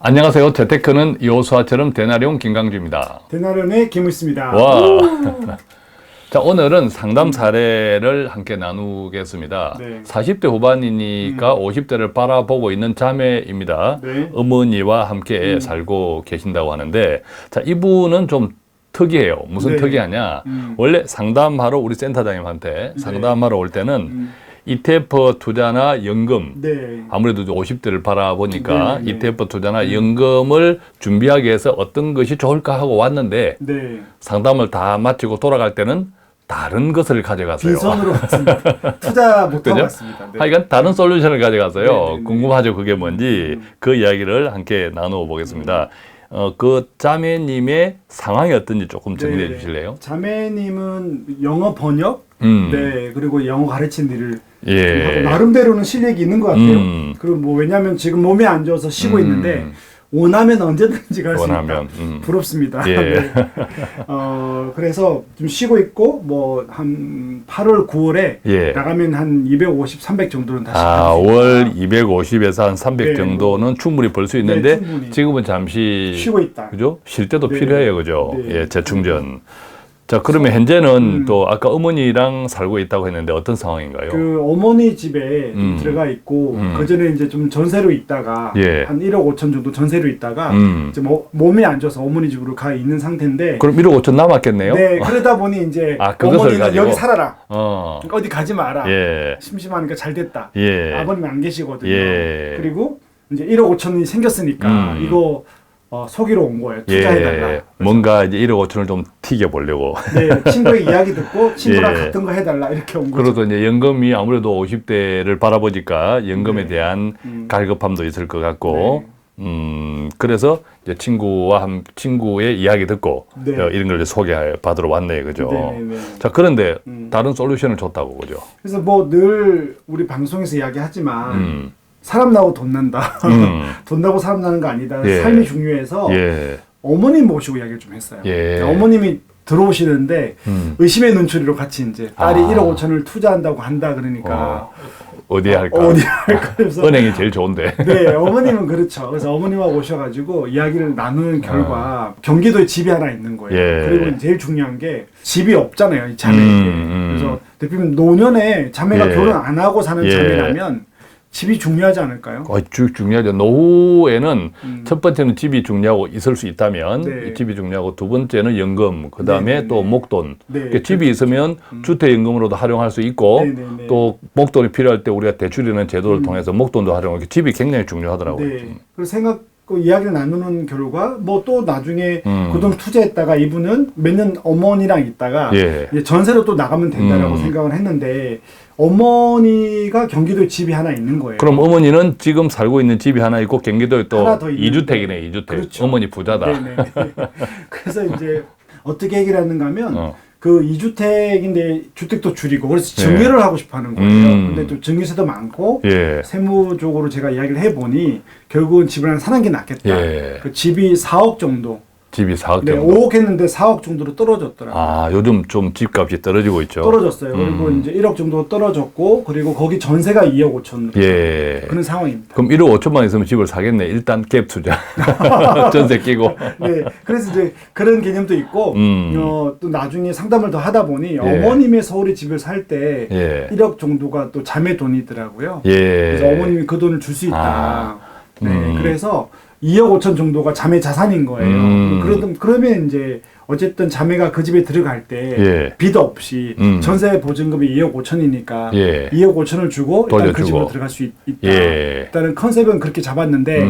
안녕하세요. 재테크는 여호수아처럼 되나리온 김강주입니다. 되나리온의 김우수입니다. 와. 자, 오늘은 상담 사례를 함께 나누겠습니다. 네. 40대 후반이니까 50대를 바라보고 있는 자매입니다. 네. 어머니와 함께 살고 계신다고 하는데, 자, 이분은 좀 특이해요. 무슨 네. 특이하냐? 원래 상담하러 우리 센터장님한테 상담하러 올 때는 ETF 투자나 연금, 네. 아무래도 50대를 바라보니까 네, 네. ETF 투자나 연금을 준비하기 위해서 어떤 것이 좋을까 하고 왔는데 네. 상담을 다 마치고 돌아갈 때는 다른 것을 가져가세요. 빈손으로 왔습니다. 투자 못하고 그죠? 왔습니다. 네. 하여간 다른 솔루션을 가져가서요. 네, 네, 네. 궁금하죠? 그게 뭔지 그 이야기를 함께 나누어 보겠습니다. 그 자매님의 상황이 어떤지 조금 정리해 네. 주실래요? 자매님은 영어 번역, 네, 그리고 영어 가르치는 일을 좀 예. 하고 나름대로는 실력이 있는 것 같아요. 그리고 뭐 왜냐하면 지금 몸이 안 좋아서 쉬고 있는데 원하면 언제든지 갈 수 있다. 원하면, 부럽습니다. 예. 네. 그래서 좀 쉬고 있고 뭐 한 8월, 9월에 예. 나가면 한 250, 300 정도는 다시 아, 갈 수 월 있다. 250에서 한 300 네. 정도는 충분히 벌 수 있는데 네, 충분히. 지금은 잠시 쉬고 있다. 그죠? 쉴 때도 네. 필요해요. 그죠? 네. 예, 재충전. 자, 그러면 현재는 또 아까 어머니랑 살고 있다고 했는데 어떤 상황인가요? 그 어머니 집에 좀 들어가 있고 그 전에 이제 좀 전세로 있다가 예. 한 1억 5천 정도 전세로 있다가 이제 뭐 몸이 안 좋아서 어머니 집으로 가 있는 상태인데 그럼 1억 5천 남았겠네요? 네 그러다 보니 이제 아, 그것을 어머니는 가지고? 여기 살아라 어. 어디 가지 마라 예. 심심하니까 잘 됐다 예. 아버님 안 계시거든요. 예. 그리고 이제 1억 5천이 생겼으니까 이거 속이러 온 거예요. 투자해달라. 예. 뭔가 이제 1억 5천을 좀 튀겨 보려고. 네, 친구의 이야기 듣고 친구랑 예. 같은 거 해달라 이렇게 온 거죠. 그래도 이제 연금이 아무래도 50대를 바라보니까 연금에 네. 대한 갈급함도 있을 것 같고, 그래서 이제 친구의 이야기 듣고 네. 이런 걸 이제 소개받으러 왔네요, 그죠? 네네네. 자, 그런데 다른 솔루션을 줬다고, 그죠? 그래서 뭐 늘 우리 방송에서 이야기하지만 사람 나고 돈 난다. 돈 나고 사람 나는 거 아니다. 예. 삶이 중요해서 예, 어머님 모시고 이야기를 좀 했어요. 예. 어머님이 들어오시는데 의심의 눈초리로 같이 이제 딸이 아. 1억 5천을 투자한다고 한다 그러니까 어디에 할까? 어디 할까 그래서 은행이 제일 좋은데. 네, 어머님은 그렇죠. 그래서 어머님하고 오셔가지고 이야기를 나누는 결과 경기도에 집이 하나 있는 거예요. 예. 그리고 제일 중요한 게 집이 없잖아요, 이 자매에게. 그래서 대표님 노년에 자매가 예. 결혼 안 하고 사는 예. 자매라면 집이 중요하지 않을까요? 중요하죠. 노후에는 첫 번째는 집이 중요하고 있을 수 있다면 네. 집이 중요하고 두 번째는 연금, 그 다음에 네네네. 또 목돈. 네. 그러니까 집이 있으면 주택연금으로도 활용할 수 있고 네네네. 또 목돈이 필요할 때 우리가 대출이라는 제도를 통해서 목돈도 활용하고 집이 굉장히 중요하더라고요. 네. 그래서 그 이야기를 나누는 결과 뭐 또 나중에 그 돈 투자했다가 이분은 몇 년 어머니랑 있다가 예. 이제 전세로 또 나가면 된다라고 생각을 했는데 어머니가 경기도에 집이 하나 있는 거예요. 그럼 어머니는 지금 살고 있는 집이 하나 있고 경기도에 또 하나 더 있는데. 2주택이네, 2주택. 그렇죠. 어머니 부자다. 네네. 그래서 이제 어떻게 해결하는가 하면 어. 그 2주택인데 주택도 줄이고 그래서 예. 증여를 하고 싶어 하는 거예요. 근데 또 증여세도 많고 예. 세무적으로 제가 이야기를 해보니 결국은 집을 하나 사는 게 낫겠다. 예. 그 집이 4억 정도. 집이 4억 네, 정도. 5억 했는데 4억 정도로 떨어졌더라고요. 아, 요즘 좀 집값이 떨어지고 있죠. 떨어졌어요. 그리고 이제 1억 정도 떨어졌고 그리고 거기 전세가 2억 5천 예. 그런 상황입니다. 그럼 1억 5천만 있으면 집을 사겠네. 일단 갭 투자. 전세 끼고. 네, 그래서 이제 그런 개념도 있고 또 나중에 상담을 더 하다 보니 어머님의 서울에 집을 살 때 예. 1억 정도가 또 자매 돈이더라고요. 예. 그래서 어머님이 그 돈을 줄 수 있다. 아. 네, 그래서 2억 5천 정도가 자매 자산인 거예요. 그러면 이제 어쨌든 자매가 그 집에 들어갈 때 예. 빚 없이 전세 보증금이 2억 5천이니까 예. 2억 5천을 주고 일단 그 돌려주고. 집으로 들어갈 수 있다. 예. 일단은 컨셉은 그렇게 잡았는데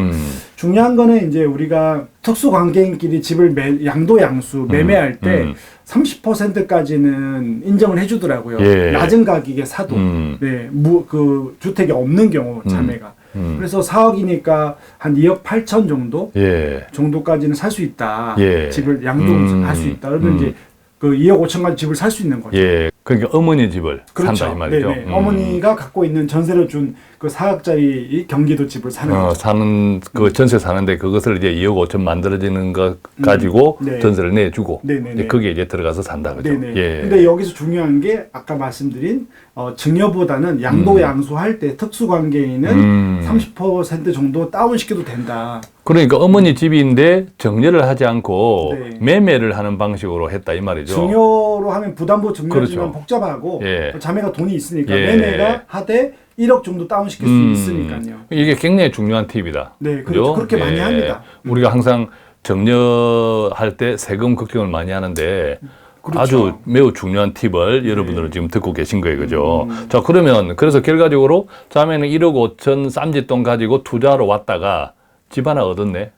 중요한 거는 이제 우리가 특수 관계인끼리 집을 양도 양수 매매할 때 30%까지는 인정을 해주더라고요. 예. 낮은 가격에 사도 네, 그 주택이 없는 경우 자매가. 그래서 4억이니까 한 2억 8천 정도 예. 정도까지는 살 수 있다. 예. 집을 양도할 수 있다. 그러면 이제 그 2억 5천까지 집을 살 수 있는 거죠. 예. 그러니까 어머니 집을 그렇죠. 산다 이 말이죠. 네네. 어머니가 갖고 있는 전세로 준 그 4억짜리 경기도 집을 사는 거죠. 사는 그 전세 사는데 그것을 이제 2억 5천 만들어지는 것 가지고 네. 전세를 내주고 네네네. 이제 거기에 이제 들어가서 산다 그죠. 네네. 예. 근데 여기서 중요한 게 아까 말씀드린 증여보다는 양도 양수할 때 특수관계인은 30% 정도 다운시켜도 된다. 그러니까 어머니 집인데 정리를 하지 않고 네. 매매를 하는 방식으로 했다 이 말이죠. 증여로 하면 부담보 증여지만 그렇죠. 복잡하고 예. 또 자매가 돈이 있으니까 예. 매매가 하되 1억 정도 다운시킬 수 있으니까요. 이게 굉장히 중요한 팁이다. 네, 그렇죠. 그렇게 많이 합니다. 우리가 항상 정려할 때 세금 걱정을 많이 하는데 그렇죠. 아주 매우 중요한 팁을 여러분들은 지금 듣고 계신 거예요. 그죠? 음. 자, 그러면 그래서 결과적으로 자매는 1억 5천 쌈짓돈 가지고 투자하러 왔다가 집 하나 얻었네.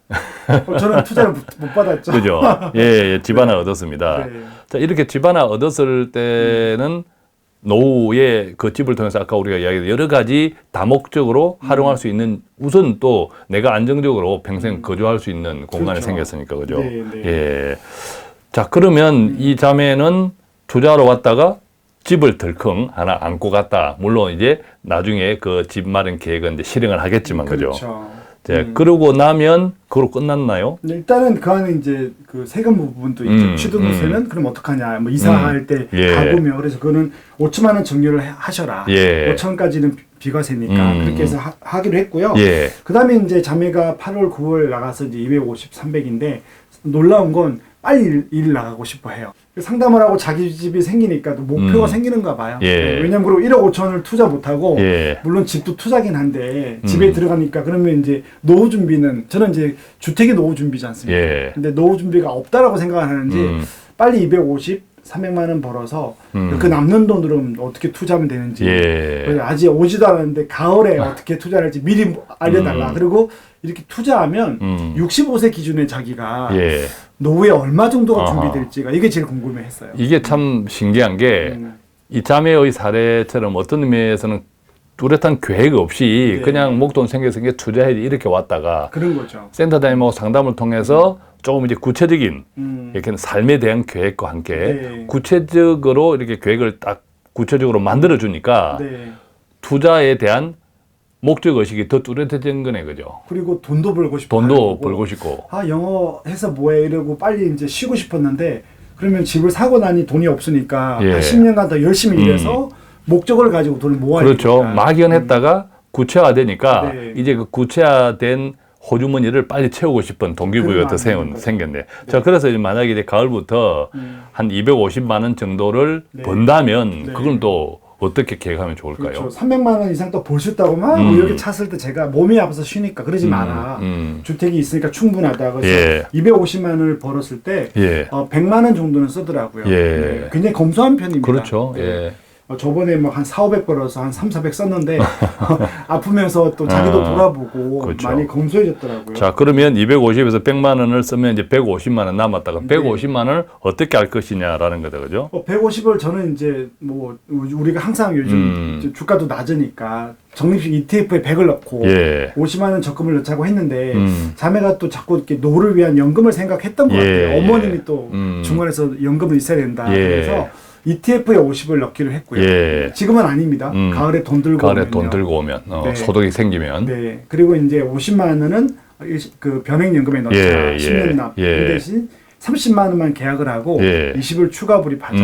저는 투자를 못 받았죠. 그죠? 예, 집 하나 얻었습니다. 네. 자, 이렇게 집 하나 얻었을 때는 노후에 그 집을 통해서 아까 우리가 이야기한 여러 가지 다목적으로 활용할 수 있는 우선 또 내가 안정적으로 평생 거주할 수 있는 공간이 그렇죠. 생겼으니까 그죠? 네, 네. 예. 자, 그러면 이 자매는 투자하러 왔다가 집을 덜컹 하나 안고 갔다. 물론 이제 나중에 그 집 마련 계획은 이제 실행을 하겠지만 그죠? 그렇죠. 자, 그러고 나면 그로 끝났나요? 네, 일단은 그 안에 이제 그 세금 부분도 있죠. 취득세는 그럼 어떡하냐. 뭐 이사할 때 예. 가구며 그래서 그거는 5천만 원 정리를 하셔라. 예. 5천까지는 비과세니까 그렇게 해서 하기로 했고요. 예. 그다음에 이제 자매가 8월 9월 나가서 이제 250, 300인데 놀라운 건 빨리 일 나가고 싶어 해요. 상담을 하고 자기 집이 생기니까 또 목표가 생기는가 봐요. 예. 네, 왜냐면 그리고 1억 5천을 투자 못하고 예. 물론 집도 투자긴 한데 집에 들어가니까 그러면 이제 노후 준비는 저는 이제 주택이 노후 준비지 않습니까? 예. 근데 노후 준비가 없다라고 생각을 하는지 빨리 250, 300만 원 벌어서 그 남는 돈으로 어떻게 투자하면 되는지 예. 그래서 아직 오지도 않았는데 가을에 어떻게 투자를 할지 미리 알려달라. 그리고 이렇게 투자하면 65세 기준에 자기가 예. 노후에 얼마 정도가 아하. 준비될지가 이게 제일 궁금해했어요. 이게 참 신기한 게 이 자매의 사례처럼 어떤 의미에서는 뚜렷한 계획 없이 네. 그냥 목돈 생겨서 이게 투자해야지 이렇게 왔다가 그런 거죠. 센터장님하고 상담을 통해서 조금 이제 구체적인 음. 이렇게 삶에 대한 계획과 함께 네. 구체적으로 이렇게 계획을 딱 구체적으로 만들어 주니까 네. 투자에 대한 목적 의식이 더 뚜렷해진 거네, 그죠? 그리고 돈도 벌고 싶고 돈도 벌고 싶고. 아 영어 해서 뭐해 이러고 빨리 이제 쉬고 싶었는데 그러면 집을 사고 나니 돈이 없으니까 예. 한 10년간 더 열심히 일해서 목적을 가지고 돈을 모아야 그렇죠. 되니까. 막연했다가 구체화되니까 네. 이제 그 구체화된 호주머니를 빨리 채우고 싶은 동기부여가 더 생겼네. 자, 그래서 이제 만약에 이제 가을부터 한 250만 원 정도를 네. 번다면 네. 그건 또 어떻게 계획하면 좋을까요? 그렇죠. 300만 원 이상 또 벌 수 있다고 막 이렇게 찼을 때 제가 몸이 아파서 쉬니까 그러지 마라. 주택이 있으니까 충분하다. 그래서 예. 250만 원을 벌었을 때 예. 100만 원 정도는 쓰더라고요. 예. 네, 굉장히 검소한 편입니다. 그렇죠. 네. 예. 저번에 뭐 한 4, 500 벌어서 한 3, 400 썼는데 아프면서 또 자기도 돌아보고 그렇죠. 많이 검소해졌더라고요. 자, 그러면 250에서 100만 원을 쓰면 이제 150만 원 남았다가 150만 원을 어떻게 할 것이냐라는 거다, 그죠? 150을 저는 이제 뭐 우리가 항상 요즘 이제 주가도 낮으니까 적립식 ETF에 100을 넣고 예. 50만 원 적금을 넣자고 했는데 자매가 또 자꾸 이렇게 노후를 위한 연금을 생각했던 것 예. 같아요. 어머님이 또 중간에서 연금을 있어야 된다. 예. 그래서 ETF에 50을 넣기로 했고요. 예. 지금은 아닙니다. 가을에 돈 들고 가을에 오면요. 돈 들고 오면 네. 소득이 생기면 네. 그리고 이제 50만 원은 그 변액연금에 넣자. 예, 10년 납. 예. 그 대신 30만 원만 계약을 하고 예. 20을 추가 불입하자.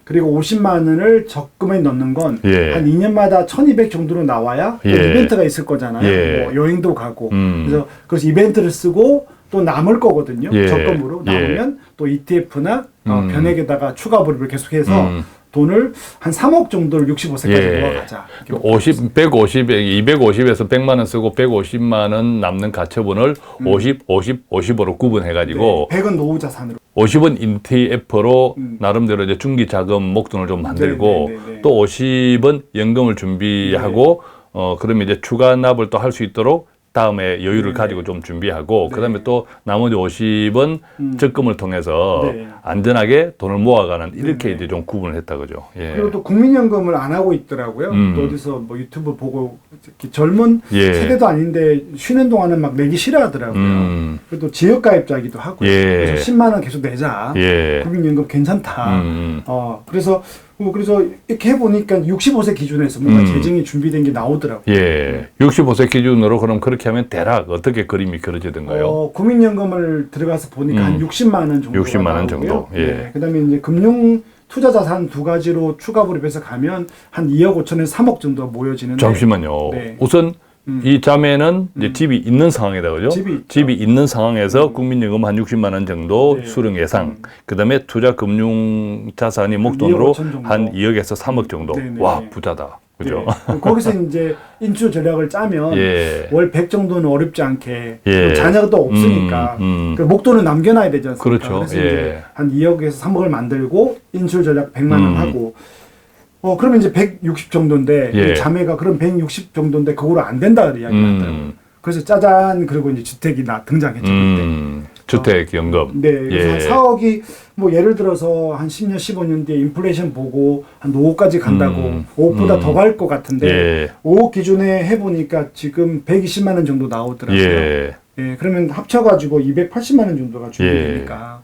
그리고 50만 원을 적금에 넣는 건 한 예. 2년마다 1200 정도로 나와야 또 예. 이벤트가 있을 거잖아요. 예. 뭐 여행도 가고. 그래서 이벤트를 쓰고 또 남을 거거든요. 예. 적금으로 남으면 또 ETF나 변액에다가 추가 불입을 계속해서 돈을 한 3억 정도를 65세까지 예. 모아가자. 250에서 100만 원 쓰고 150만 원 남는 가처분을 50으로 구분해가지고 100은 노후 자산으로. 50은 ETF로 나름대로 이제 중기 자금 목돈을 좀 만들고 네, 네, 네, 네. 또 50은 연금을 준비하고 그러면 이제 추가 납을 또 할 수 있도록 다음에 여유를 네. 가지고 좀 준비하고 네. 그다음에 또 나머지 50은 적금을 통해서 네. 안전하게 돈을 모아가는 이렇게 네. 이제 좀 구분을 했다 그죠. 예. 그리고 또 국민연금을 안 하고 있더라고요. 또 어디서 뭐 유튜브 보고 이렇게 젊은 예. 세대도 아닌데 쉬는 동안은 막 내기 싫어하더라고요. 그리고 또 지역가입자기도 하고요. 예. 그래서 10만 원 계속 내자. 예. 국민연금 괜찮다. 그래서 이렇게 해보니까 65세 기준에서 뭔가 재정이 준비된 게 나오더라고요. 예. 65세 기준으로 그럼 그렇게 하면 대략 어떻게 그림이 그려지던가요? 국민연금을 들어가서 보니까 한 60만 원 정도. 60만 원 정도. 예. 네. 그다음에 이제 금융 투자 자산 두 가지로 추가 불입해서 가면 한 2억 5천에서 3억 정도 모여지는데. 잠시만요. 네. 우선 이 자매는 이제 집이 있는 상황이다, 그죠? 집이 있죠. 있는 상황에서 국민연금 한 60만 원 정도 네. 수령 예상. 그다음에 투자 금융 자산이 목돈으로 2억 5천 정도. 한 2억에서 3억 정도. 네, 네, 와, 네. 부자다. 그죠? 네. 거기서 이제 인출 전략을 짜면 예. 월 100 정도는 어렵지 않게 예. 자녀가 또 없으니까 음. 그 목돈은 남겨놔야 되지 않습니까? 그렇죠. 그래서 예. 이제 한 2억에서 3억을 만들고 인출 전략 100만 원 하고 그러면 이제 160 정도인데 예. 이 자매가 그럼 160 정도인데 그거로 안 된다 이야기를 하더라고요. 그래서 짜잔 그리고 이제 주택이 등장했죠 그때. 주택연금. 네, 그래서 예. 한 4억이 뭐 예를 들어서 한 10년, 15년 뒤에 인플레이션 보고 한 5억까지 간다고 5억보다 더 갈 것 같은데 예. 5억 기준에 해보니까 지금 120만 원 정도 나오더라고요. 예. 예, 그러면 합쳐가지고 280만 원 정도가 준비되니까.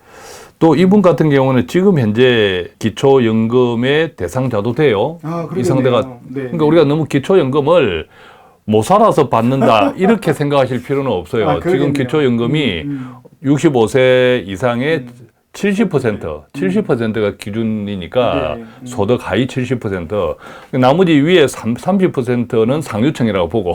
또 이분 같은 경우는 지금 현재 기초연금의 대상자도 돼요. 아, 이 상대가 네. 그러니까 우리가 너무 기초연금을 못 살아서 받는다 이렇게 생각하실 필요는 없어요. 아, 지금 그러겠네요. 기초연금이 65세 이상의 70%가 기준이니까 네. 소득 하위 70%, 나머지 위에 30%는 상류층이라고 보고.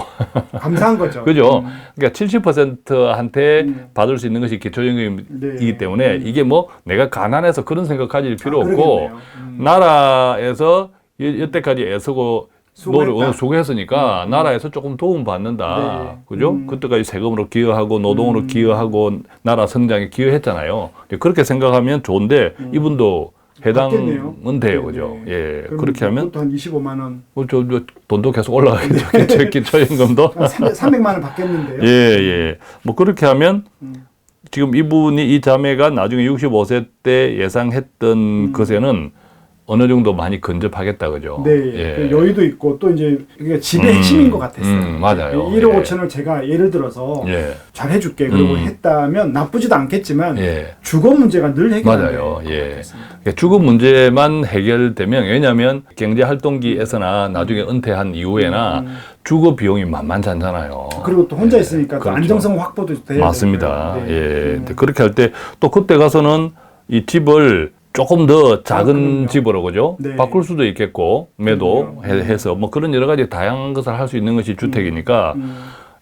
감사한 거죠. 그죠? 그러니까 70%한테 음. 받을 수 있는 것이 기초연금이기 네. 때문에 이게 뭐 내가 가난해서 그런 생각 가질 필요 없고 그러겠네요. 나라에서 여태까지 애쓰고 수고했다. 수고했으니까 나라에서 조금 도움 받는다. 네. 그죠? 그때까지 세금으로 기여하고 노동으로 기여하고 나라 성장에 기여했잖아요. 그렇게 생각하면 좋은데 이분도 해당은 받겠네요. 돼요. 네, 그죠? 네. 예. 그럼 그렇게 하면 그것도 한 25만 원, 저 돈도 계속 올라가겠죠. 기초연금도. 한 300만 원 받겠는데요. 예, 예. 뭐 그렇게 하면 지금 이분이 이 자매가 나중에 65세 때 예상했던 것에는 어느 정도 많이 근접하겠다, 그죠? 네, 그 여유도 있고 또 이제 이게 집의 핵심인 것 같았어요. 맞아요. 1억 예. 5천을 제가 예를 들어서 예. 잘 해줄게 그러고 했다면 나쁘지도 않겠지만 예. 주거 문제가 늘 해결돼요. 맞아요. 예. 주거 문제만 해결되면 왜냐하면 경제 활동기에서나 나중에 은퇴한 이후에나 주거 비용이 만만치 않잖아요. 그리고 또 혼자 있으니까 또 그렇죠. 안정성 확보도 돼야 맞습니다. 되고요. 네. 예. 근데 그렇게 할 때 또 그때 가서는 이 집을 조금 더 작은 그럼요. 집으로 그죠? 네. 바꿀 수도 있겠고 매도 해서 뭐 그런 여러 가지 다양한 것을 할 수 있는 것이 주택이니까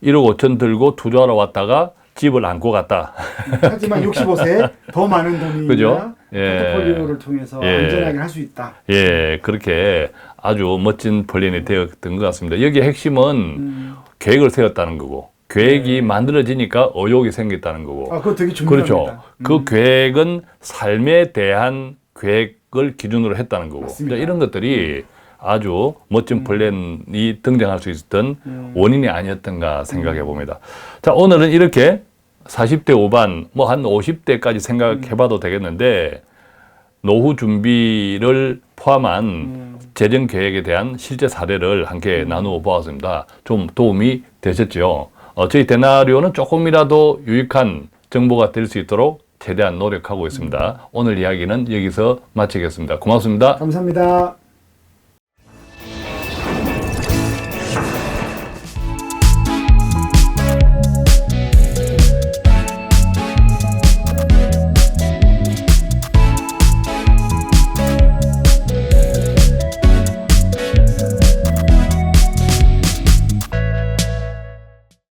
1억 5천 들고 투자하러 왔다가 집을 안고 갔다. 하지만 65세 더 많은 돈이 그죠? 예. 포트폴리오를 통해서 예. 안전하게 할 수 있다. 예, 그렇게 아주 멋진 플랜이 되었던 것 같습니다. 여기의 핵심은 계획을 세웠다는 거고 계획이 만들어지니까 의욕이 생겼다는 거고. 아, 그거 되게 중요합니다. 그렇죠. 그 계획은 삶에 대한 계획을 기준으로 했다는 거고. 맞습니다. 이런 것들이 아주 멋진 플랜이 등장할 수 있었던 원인이 아니었던가 생각해 봅니다. 자, 오늘은 이렇게 40대 후반, 뭐 한 50대까지 생각해 봐도 되겠는데, 노후 준비를 포함한 재정 계획에 대한 실제 사례를 함께 나누어 보았습니다. 좀 도움이 되셨죠? 저희 데나리오는 조금이라도 유익한 정보가 될 수 있도록 최대한 노력하고 있습니다. 오늘 이야기는 여기서 마치겠습니다. 고맙습니다. 감사합니다.